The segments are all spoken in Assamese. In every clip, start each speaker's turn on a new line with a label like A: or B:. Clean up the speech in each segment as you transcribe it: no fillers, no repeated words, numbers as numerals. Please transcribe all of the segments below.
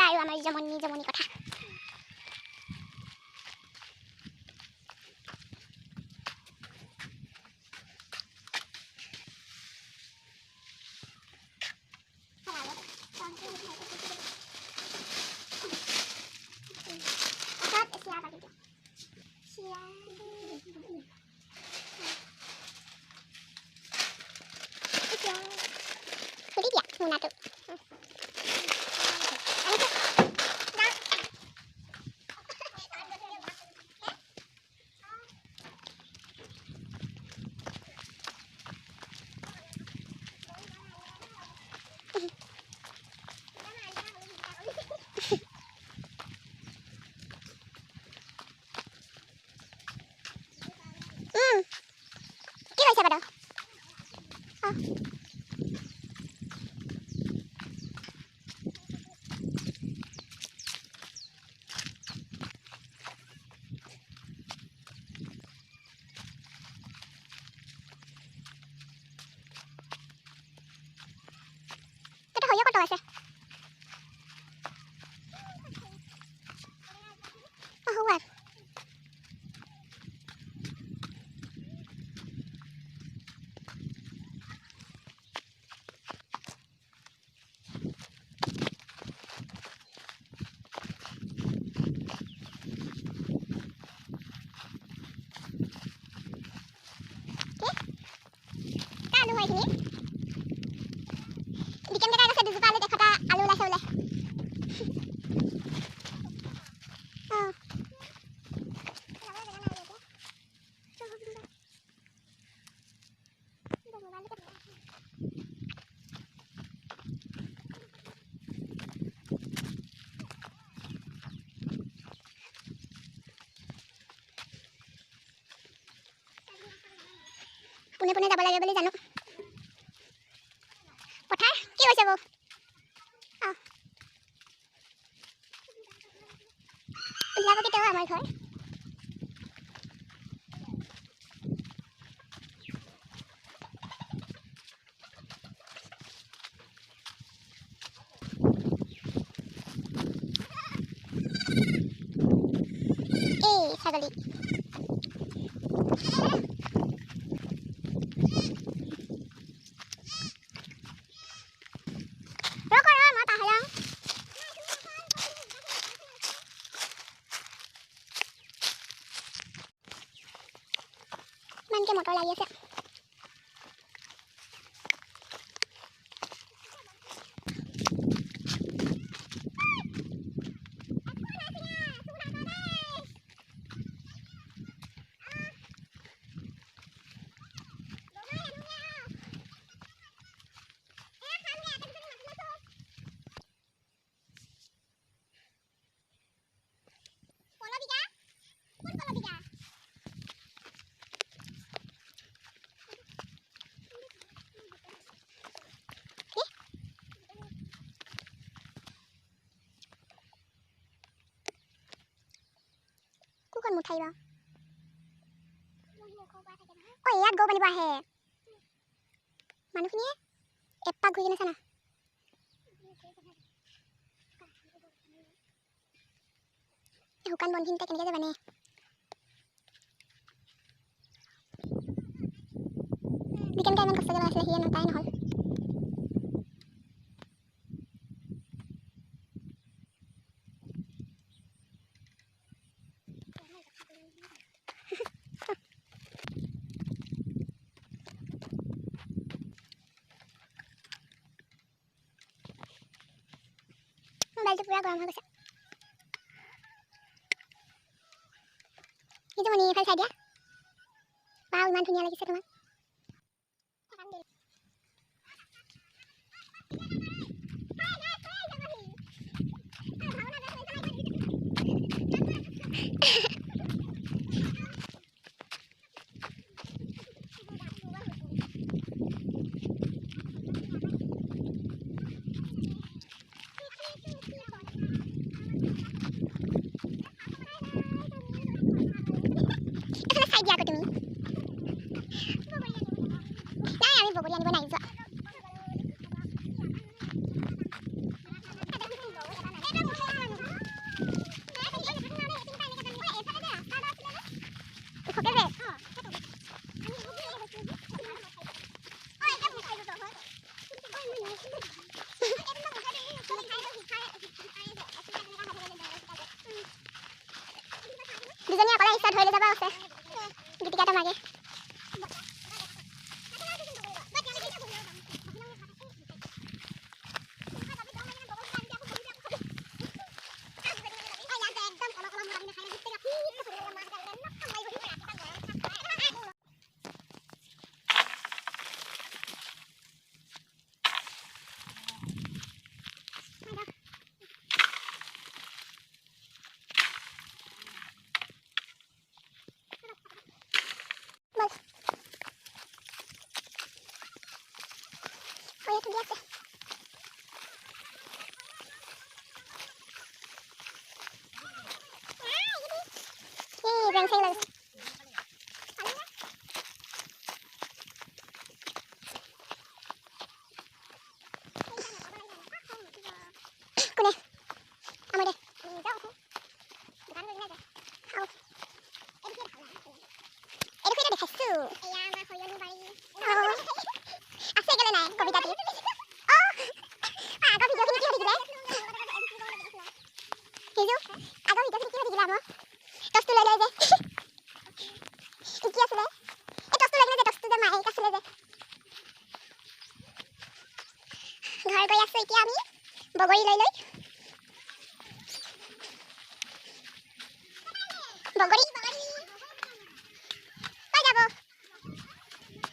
A: চাবা আৰু আমাৰ জমনি কথা। খুলি দিয়া মোনাটো। কি কৈছে বাৰু? সৰিয়হ কত আছে? আলু হয় এইখিনি। বিকেম কেইটা আছে দুজোপা আলু দেখটা আলু ওলাইছে বোলে। পোনে পোনে যাব লাগে বুলি জানো। পথাৰ কি হৈছে বৌ? উলিয়াব কেতিয়াও আমাৰ ঘৰ। এই ছাগলী ইমানকে মটৰ লাগি আছে। কুখন মুঠাইবা ঐ ইয়াত গৌ বান্ধিব আহে মানুহখিনিয়ে এপাক ঘূৰি কিনে চানা। শুকান বনখিনিতে কেনেকৈ যে বানে। বিকেমটা ইমান কষ্টকৈ বনাইছিলে সিয়ে তাই নহ'ল। মোবাইলটো পুৰা গৰম হৈ গৈছে। নিজমনি এইফালে চাই দিয়া। বাও ইমান ধুনীয়া লাগিছে তোমাক। দুজনী অকলে ইচ্ছা ধৰি লৈ যাব আছে গীতিকা তোমাকে rang say lên cô nè ông ơi đây em khuyết được thật sự à xe cái này có bị tạt à có video khi nó đấy thì giúp à có video khi nó làm hả tos tu lele je iki asle e tos tu lele je tos tu de mai kasle je ঘৰ গৈ আছো এতিয়া আমি বগৰী লৈ লৈ বগৰী কই যাব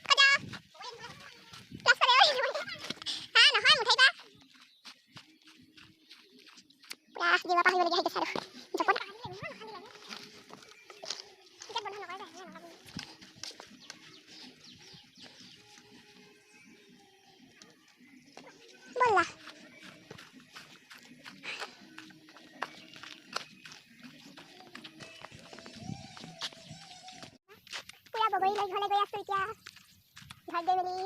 A: কজা ক্লাছ কৰে হা নহয় মুঠাইবা পুৰা জিৱা পাহিবলগীয়া হৈছে আৰু জপত bola pura bogori lai ghale goi asu এতিয়া ঘৰ গৈ মেলি